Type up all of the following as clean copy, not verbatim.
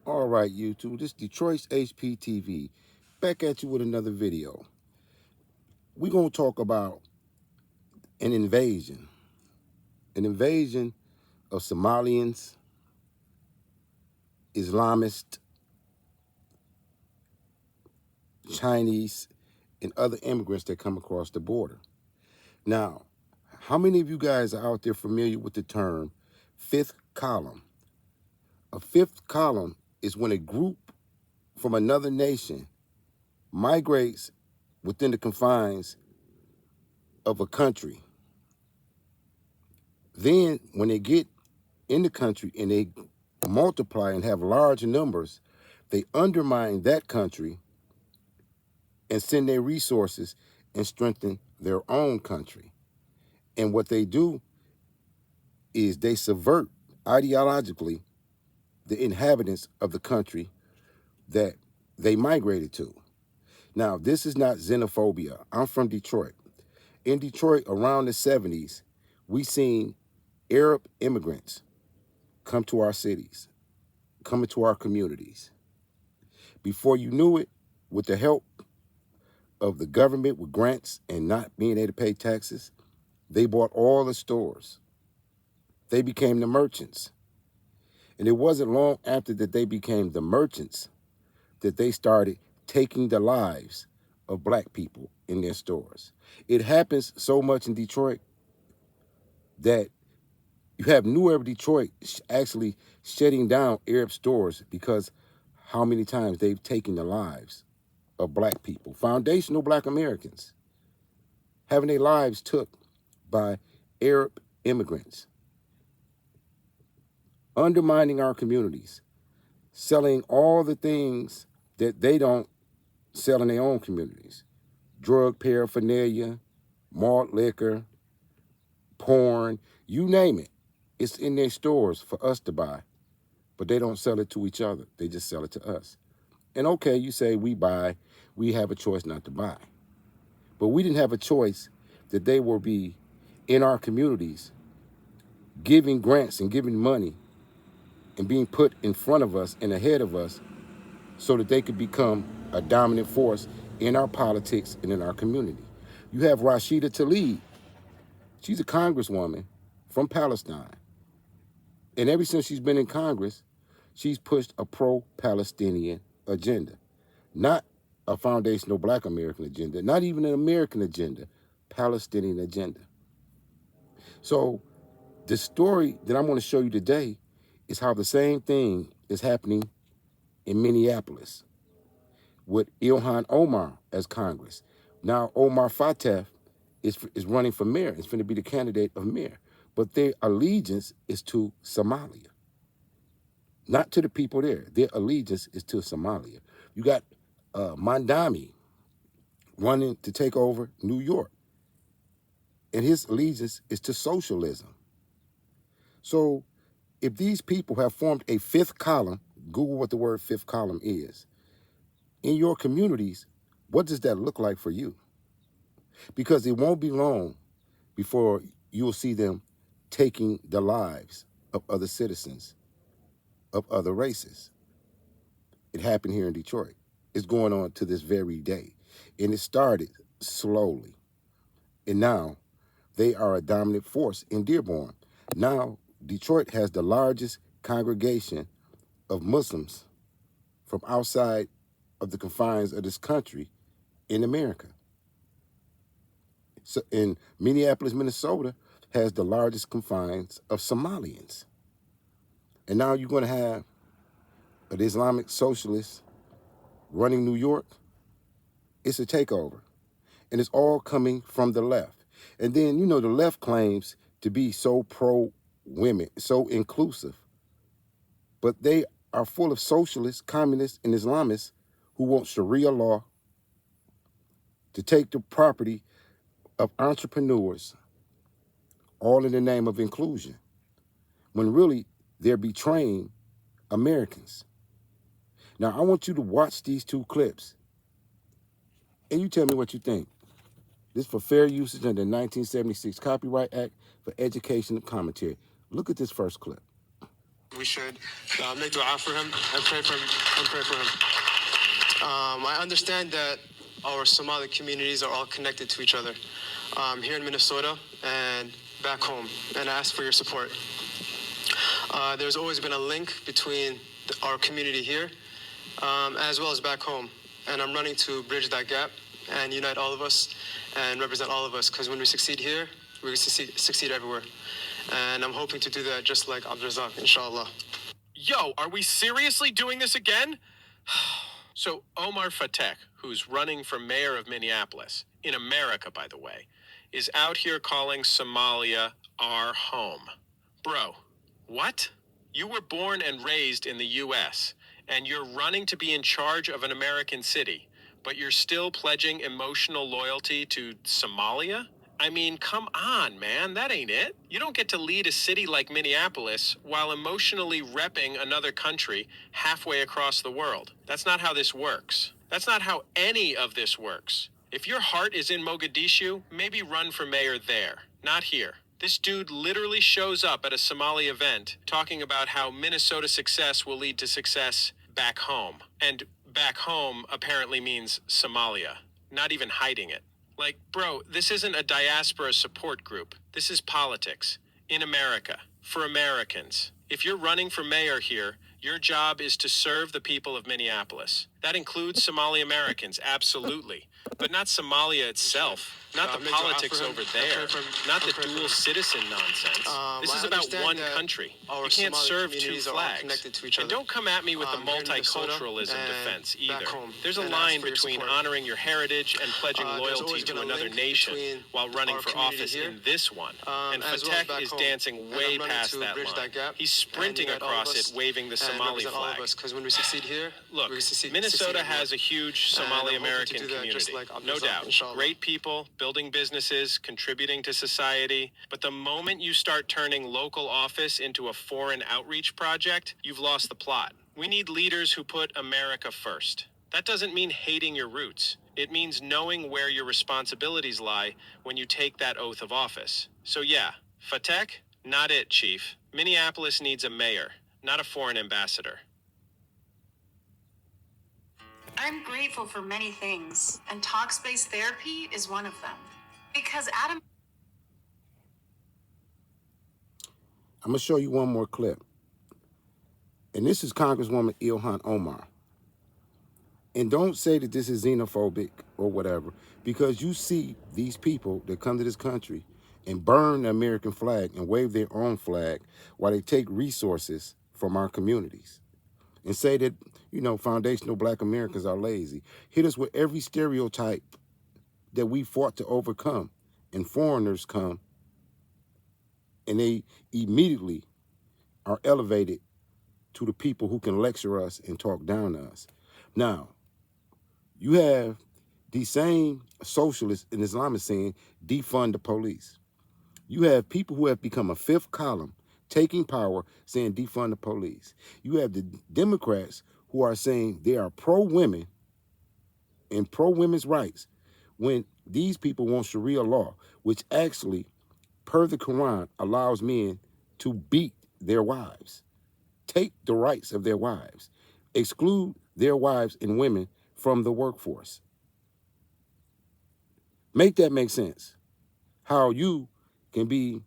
All right, YouTube, this is Detroit's HPTV. Back at you with another video. We're going to talk about an invasion. An invasion of Somalians, Islamists, Chinese, and other immigrants that come across the border. Now, how many of you guys are out there familiar with the term fifth column? A fifth column is when a group from another nation migrates within the confines of a country. Then when they get in the country and they multiply and have large numbers, they undermine that country and send their resources and strengthen their own country. And what they do is they subvert ideologically the inhabitants of the country that they migrated to. Now, this is not xenophobia. I'm from Detroit. In Detroit, around the 70s, we seen Arab immigrants come to our cities, come into our communities. Before you knew it, with the help of the government with grants and not being able to pay taxes, they bought all the stores. They became the merchants. And it wasn't long after that they became the merchants that they started taking the lives of black people in their stores. It happens so much in Detroit that you have New Era Detroit actually shutting down Arab stores because how many times they've taken the lives of black people, foundational black Americans, having their lives took by Arab immigrants, undermining our communities, selling all the things that they don't sell in their own communities. Drug paraphernalia, malt liquor, porn, you name it. It's in their stores for us to buy, but they don't sell it to each other. They just sell it to us. And okay, you say we buy, we have a choice not to buy. But we didn't have a choice that they will be in our communities giving grants and giving money and being put in front of us and ahead of us so that they could become a dominant force in our politics and in our community. You have Rashida Tlaib. She's a congresswoman from Palestine. And ever since she's been in Congress, she's pushed a pro-Palestinian agenda. Not a foundational black American agenda, not even an American agenda, Palestinian agenda. So the story that I'm going to show you today is how the same thing is happening in Minneapolis with Ilhan Omar as Congress. Now Omar Fatah is running for mayor. It's going to be the candidate of mayor. But their allegiance is to Somalia. Not to the people there. Their allegiance is to Somalia. You got Mandami running to take over New York. And his allegiance is to socialism. So if these people have formed a fifth column, Google what the word fifth column is, in your communities, what does that look like for you? Because it won't be long before you'll see them taking the lives of other citizens of other races. It happened here in Detroit. It's going on to this very day. And it started slowly. And now they are a dominant force in Dearborn. Now Detroit has the largest congregation of Muslims from outside of the confines of this country in America. So in Minneapolis, Minnesota has the largest confines of Somalians. And now you're going to have an Islamic socialist running New York. It's a takeover. And it's all coming from the left. And then, you know, the left claims to be so pro-women, so inclusive. But they are full of socialists, communists, and Islamists who want Sharia law to take the property of entrepreneurs, all in the name of inclusion, when really they're betraying Americans. Now, I want you to watch these two clips, and you tell me what you think. This is for fair usage under the 1976 Copyright Act for education and commentary. Look at this first clip. We should make dua for him and pray for him. I understand that our Somali communities are all connected to each other here in Minnesota and back home, and I ask for your support. There's always been a link between our community here as well as back home, and I'm running to bridge that gap and unite all of us and represent all of us, because when we succeed here, we succeed everywhere. And I'm hoping to do that just like Abdrazak, inshallah. Yo, are we seriously doing this again? So Omar Fatek, who's running for mayor of Minneapolis, in America, by the way, is out here calling Somalia our home. Bro, what? You were born and raised in the U.S., and you're running to be in charge of an American city, but you're still pledging emotional loyalty to Somalia? I mean, come on, man, that ain't it. You don't get to lead a city like Minneapolis while emotionally repping another country halfway across the world. That's not how this works. That's not how any of this works. If your heart is in Mogadishu, maybe run for mayor there, not here. This dude literally shows up at a Somali event talking about how Minnesota success will lead to success back home. And back home apparently means Somalia, not even hiding it. Like, bro, this isn't a diaspora support group. This is politics. In America. For Americans. If you're running for mayor here, your job is to serve the people of Minneapolis. That includes Somali Americans, absolutely. But not Somalia itself. Not the politics over there. Not the dual citizen nonsense. This is about one country. You can't serve two flags. And don't come at me with the multiculturalism defense either. There's a line between honoring your heritage and pledging loyalty to another nation while running for office in this one. And Fatek is dancing way past that line. He's sprinting across it, waving the Somali flag. Look, Minnesota has a huge Somali American community, no doubt. Great people, building businesses, contributing to society. But the moment you start turning local office into a foreign outreach project, you've lost the plot. We need leaders who put America first. That doesn't mean hating your roots. It means knowing where your responsibilities lie when you take that oath of office. So yeah, Fatek, not it, Chief. Minneapolis needs a mayor, not a foreign ambassador. I'm grateful for many things, and talk-space therapy is one of them. Because Adam... I'm going to show you one more clip. And this is Congresswoman Ilhan Omar. And don't say that this is xenophobic or whatever, because you see these people that come to this country and burn the American flag and wave their own flag while they take resources from our communities and say that, you know, foundational Black Americans are lazy. Hit us with every stereotype that we fought to overcome, and foreigners come and they immediately are elevated to the people who can lecture us and talk down to us. Now, you have these same socialists and Islamists saying, defund the police. You have people who have become a fifth column taking power saying defund the police. You have the Democrats who are saying they are pro-women and pro-women's rights when these people want Sharia law, which actually, per the Quran, allows men to beat their wives, take the rights of their wives, exclude their wives and women from the workforce. Make that make sense. How you can be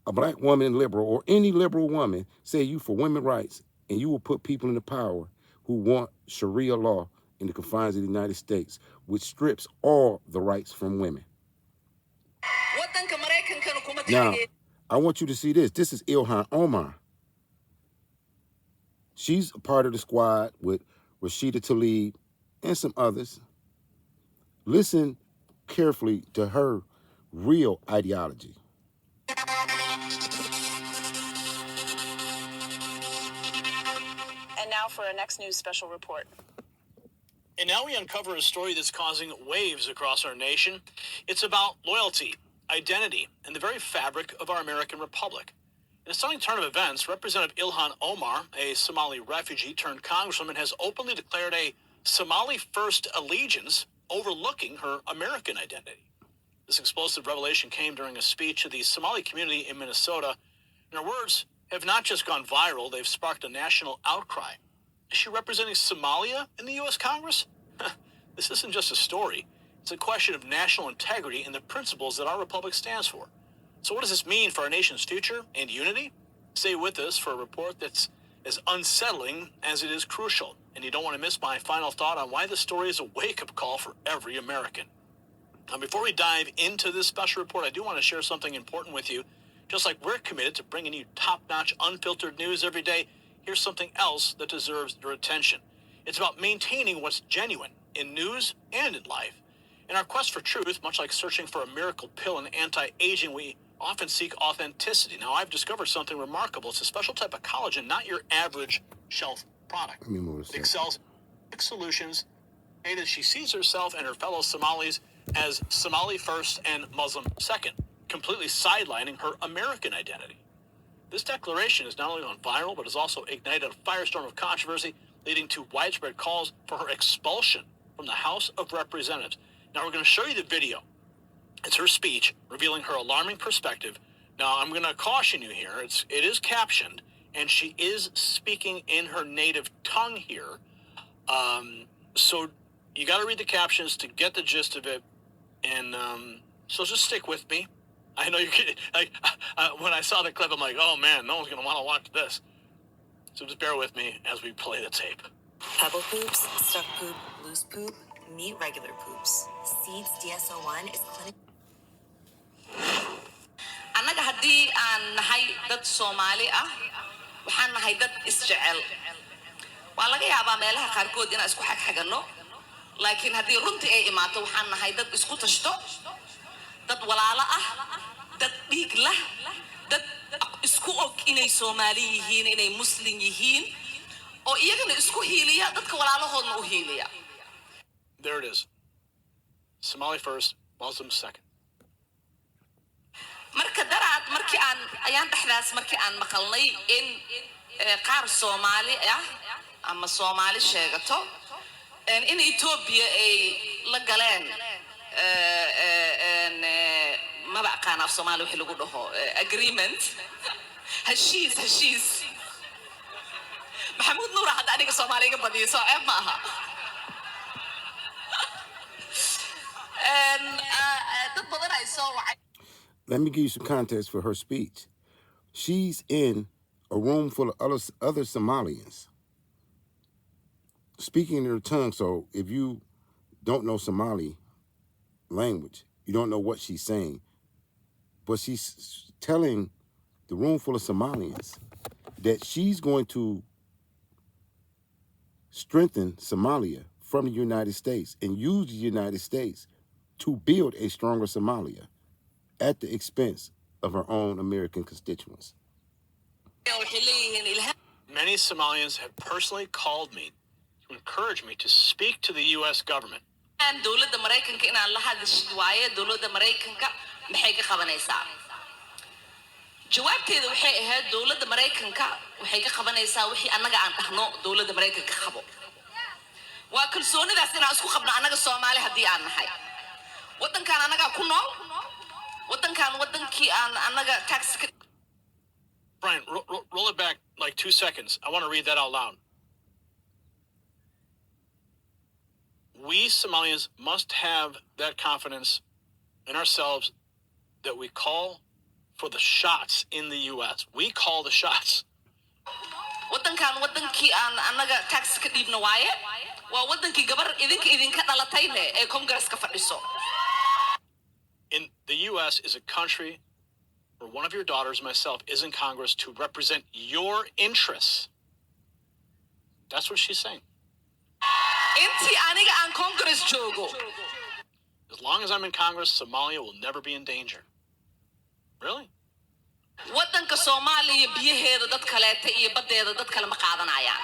a Black woman liberal, or any liberal woman, say you for women's rights, and you will put people into power who want Sharia law in the confines of the United States, which strips all the rights from women. Now, I want you to see this. This is Ilhan Omar. She's a part of the squad with Rashida Tlaib and some others. Listen carefully to her real ideology. And now for our next news special report. And now we uncover a story that's causing waves across our nation. It's about loyalty, identity, and the very fabric of our American republic. In a stunning turn of events, Representative Ilhan Omar, a Somali refugee turned congresswoman, has openly declared a Somali first allegiance, overlooking her American identity. This explosive revelation came during a speech to the Somali community in Minnesota. In her words, have not just gone viral, they've sparked a national outcry. Is she representing Somalia in the U.S. Congress? This isn't just a story. It's a question of national integrity and the principles that our republic stands for. So what does this mean for our nation's future and unity? Stay with us for a report that's as unsettling as it is crucial. And you don't want to miss my final thought on why this story is a wake-up call for every American. Now, before we dive into this special report, I do want to share something important with you. Just like we're committed to bringing you top-notch, unfiltered news every day, here's something else that deserves your attention. It's about maintaining what's genuine in news and in life. In our quest for truth, much like searching for a miracle pill in anti-aging, we often seek authenticity. Now, I've discovered something remarkable. It's a special type of collagen, not your average shelf product. It excels in solutions. That she sees herself and her fellow Somalis as Somali first and Muslim second, completely sidelining her American identity. This declaration has not only gone viral, but has also ignited a firestorm of controversy, leading to widespread calls for her expulsion from the House of Representatives. Now, we're going to show you the video. It's her speech revealing her alarming perspective. Now, I'm going to caution you here. It is captioned, and she is speaking in her native tongue here. So you got to read the captions to get the gist of it. And so just stick with me. I know you're kidding. When I saw the clip, I'm like, oh man, no one's going to want to watch this. So just bear with me as we play the tape. Pebble poops, stuck poop, loose poop, meet regular poops. Seeds DSO1 is clinical. annaga haddii aan nahay dad Soomaali ah waxaan nahay dad isjecel waa laga yaabaa meelaha qaarkood inaan isku xagxagano laakiin haddii runtii ay imaato waxaan nahay dad isku tashto dad walaalo ah dad dhiig lah dad isku og inay Soomaali yihiin inay Muslim yihiin oo iyagana isku hiiliya dadka walaalahoodna u hiiliya. There it is. Somali first, Muslim second. marka daraad markii aan ayaan dhaxdaas markii aan maqalnay in qaar Soomaali ah ama Soomaali sheegato in Ethiopia ay la galeen ma baqaan af Soomaali wixii lagu dhaho agreement heshiis Maxamuud Nuur hadda aniga Soomaaliga badiyo soo eeb maaha dad badan ay soo wacay. Let me give you some context for her speech. She's in a room full of other Somalians speaking in her tongue. So if you don't know Somali language, you don't know what she's saying. But she's telling the room full of Somalians that she's going to strengthen Somalia from the United States and use the United States to build a stronger Somalia at the expense of her own American constituents. Many Somalians have personally called me to encourage me to speak to the U.S. government. And dowladda Mareykanka inaan la hadashid waaye dowladda Mareykanka maxay ka qabanaysaa jawaabteedu waxay ahayd dowladda Mareykanka waxay ka qabanaysaa wixii annaga aan dhahno dowladda Mareykanka qabo waa kalsoonidaas inaan isku qabno annaga Soomaali haddii aan nahay wadankan annaga ku nool wadankan wadankii aan annaga tax. Brian, roll it back like 2 seconds. I want to read that out loud. We Somalians must have that confidence in ourselves that we call for the shots in the U.S. We call the shots. wadankan wadankii aan annaga tax ka dhiibno waaye waa wadankii gabar idinka dhalatayne ee Congress-ka fadhiso. In the U.S. is a country where one of your daughters, myself, is in Congress to represent your interests. That's what she's saying. Intii aniga aan Congress joogo. As long as I'm in Congress, Somalia will never be in danger. Really? wadanka Soomaaliya biyaheeda dad kaleeta iyo badeeda dad kale ma qaadanayaan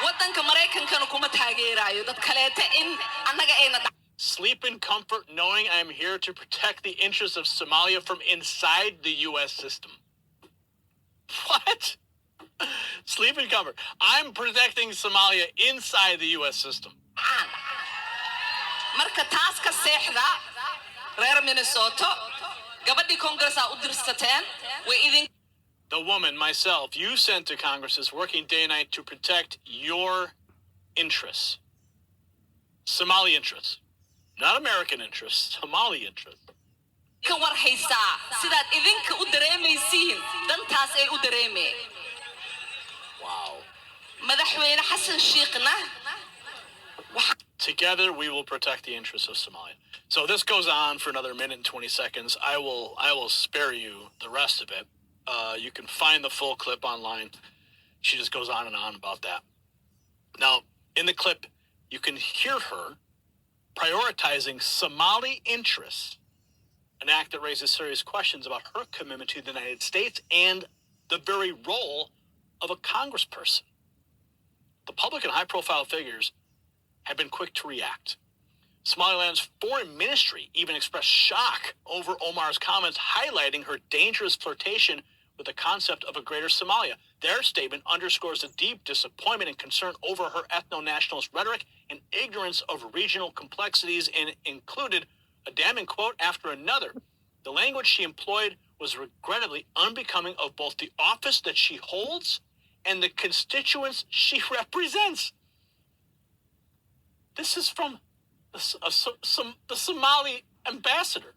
wadanka Mareykankana kuma taageerayo dad kaleeta in annaga ayna. Sleep in comfort knowing I am here to protect the interests of Somalia from inside the U.S. system. What? Sleep in comfort. I'm protecting Somalia inside the U.S. system. marka taas ka seexda reer Minnesota gabadhii Congress u dirsateen way idin The woman, myself, you sent to Congress is working day and night to protect your interests. Somali interests. Not American interests, Somali interests. ka war haysaa sidaad idinka u dareemaysiin dantaas ay u dareemeen Wow. madaxweyne xasan shiikhna Together, we will protect the interests of Somalia. So this goes on for another minute and 20 seconds. I will spare you the rest of it. You can find the full clip online. She just goes on and on about that. Now, in the clip, you can hear her prioritizing Somali interests, an act that raises serious questions about her commitment to the United States and the very role of a congressperson. The public and high-profile figures have been quick to react. Somaliland's foreign ministry even expressed shock over Omar's comments, highlighting her dangerous flirtation with the concept of a greater Somalia. Their statement underscores the deep disappointment and concern over her ethno-nationalist rhetoric and ignorance of regional complexities, and included a damning quote after another. The language she employed was regrettably unbecoming of both the office that she holds and the constituents she represents. This is from the Somali ambassador.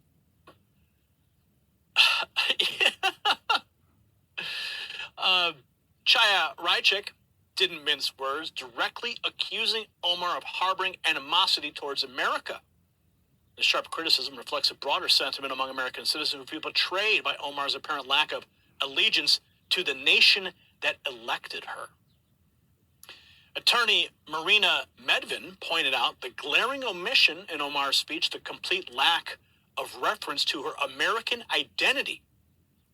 Chaya Raichik didn't mince words, directly accusing Omar of harboring animosity towards America. The sharp criticism reflects a broader sentiment among American citizens who feel betrayed by Omar's apparent lack of allegiance to the nation that elected her. Attorney Marina Medvin pointed out the glaring omission in Omar's speech, the complete lack of reference to her American identity.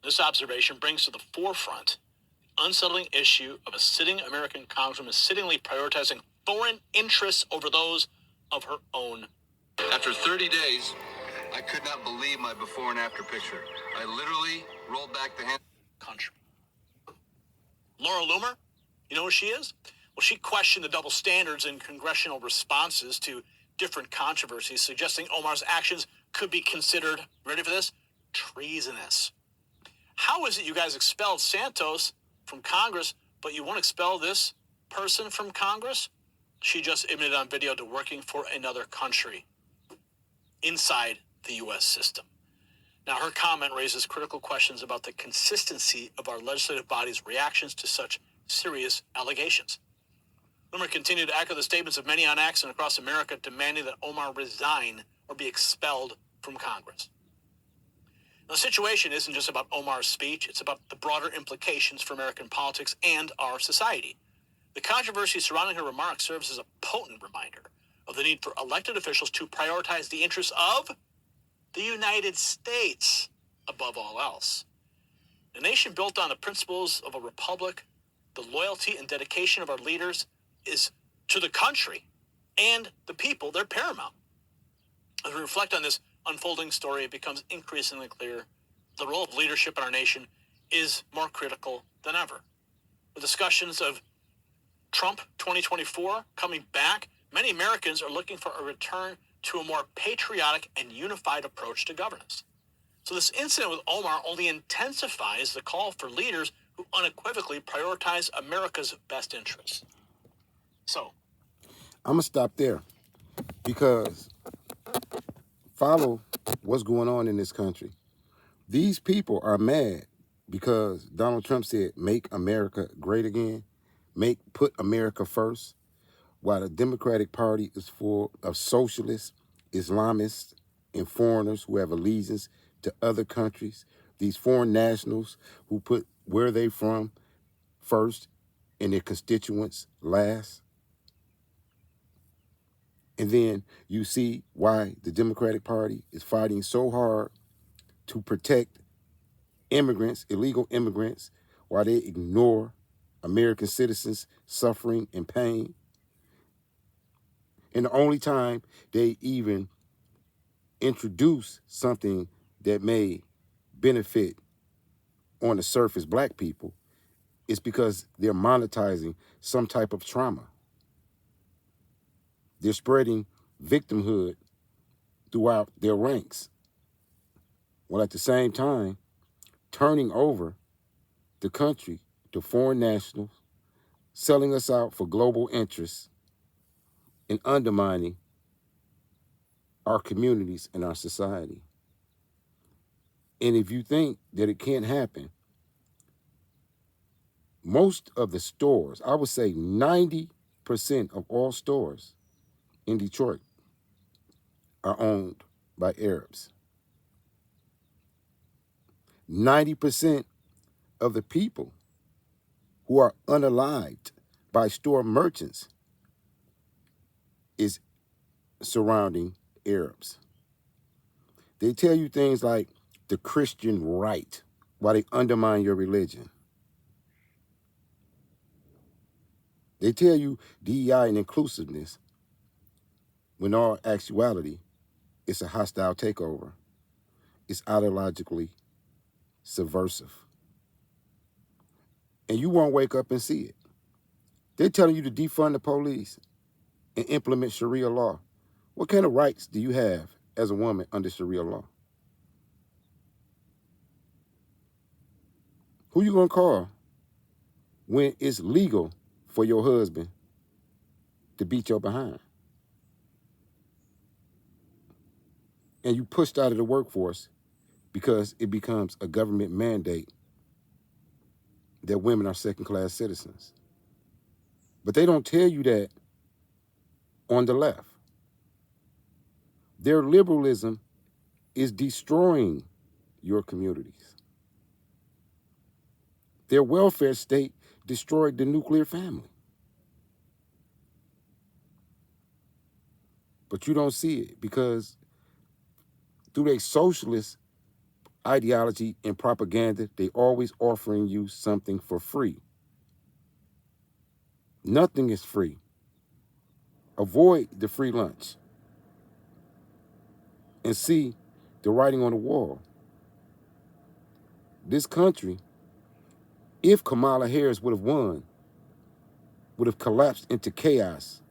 This observation brings to the forefront the unsettling issue of a sitting American congresswoman sittingly prioritizing foreign interests over those of her own. After 30 days, I could not believe my before and after picture. I literally rolled back the hand. Country. Laura Loomer, you know who she is? Well, she questioned the double standards in congressional responses to different controversies, suggesting Omar's actions could be considered, ready for this, treasonous. How is it you guys expelled Santos from Congress, but you won't expel this person from Congress? She just admitted on video to working for another country inside the U.S. system. Now, her comment raises critical questions about the consistency of our legislative body's reactions to such serious allegations. Loomer continued to echo the statements of many on X and across America, demanding that Omar resign or be expelled from Congress. Now, the situation isn't just about Omar's speech, it's about the broader implications for American politics and our society. The controversy surrounding her remarks serves as a potent reminder of the need for elected officials to prioritize the interests of the United States above all else. A nation built on the principles of a republic, the loyalty and dedication of our leaders is to the country and the people, they're paramount. As we reflect on this unfolding story, it becomes increasingly clear the role of leadership in our nation is more critical than ever. With discussions of Trump 2024 coming back, many Americans are looking for a return to a more patriotic and unified approach to governance. So this incident with Omar only intensifies the call for leaders who unequivocally prioritize America's best interests. So, I'm going to stop there because follow what's going on in this country. These people are mad because Donald Trump said, make America great again, put America first, while the Democratic Party is full of socialists, Islamists, and foreigners who have allegiance to other countries, these foreign nationals who put where they from first and their constituents last. And then you see why the Democratic Party is fighting so hard to protect immigrants, illegal immigrants, while they ignore American citizens suffering and pain. And the only time they even introduce something that may benefit on the surface black people is because they're monetizing some type of trauma. They're spreading victimhood throughout their ranks, while at the same time turning over the country to foreign nationals, selling us out for global interests, and undermining our communities and our society. And if you think that it can't happen, most of the stores, I would say 90% of all stores in Detroit are owned by Arabs. 90% of the people who are unalived by store merchants is surrounding Arabs. They tell you things like the Christian right while they undermine your religion. They tell you DEI and inclusiveness when in all actuality, it's a hostile takeover. It's ideologically subversive. And you won't wake up and see it. They're telling you to defund the police and implement Sharia law. What kind of rights do you have as a woman under Sharia law? Who you gonna call when it's legal for your husband to beat your behind? And you pushed out of the workforce because it becomes a government mandate that women are second-class citizens. But they don't tell you that on the left. Their liberalism is destroying your communities. Their welfare state destroyed the nuclear family. But you don't see it because through their socialist ideology and propaganda, they always offering you something for free. Nothing is free. Avoid the free lunch and see the writing on the wall. This country, if Kamala Harris would have won, would have collapsed into chaos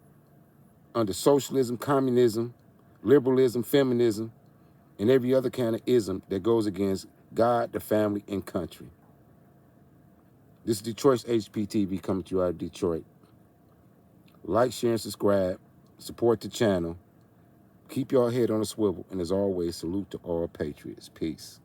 under socialism, communism, liberalism, feminism, and every other kind of ism that goes against God, the family, and country. This is Detroit's HPTV coming to you out of Detroit. Like, share, and subscribe. Support the channel. Keep your head on a swivel. And as always, salute to all patriots. Peace.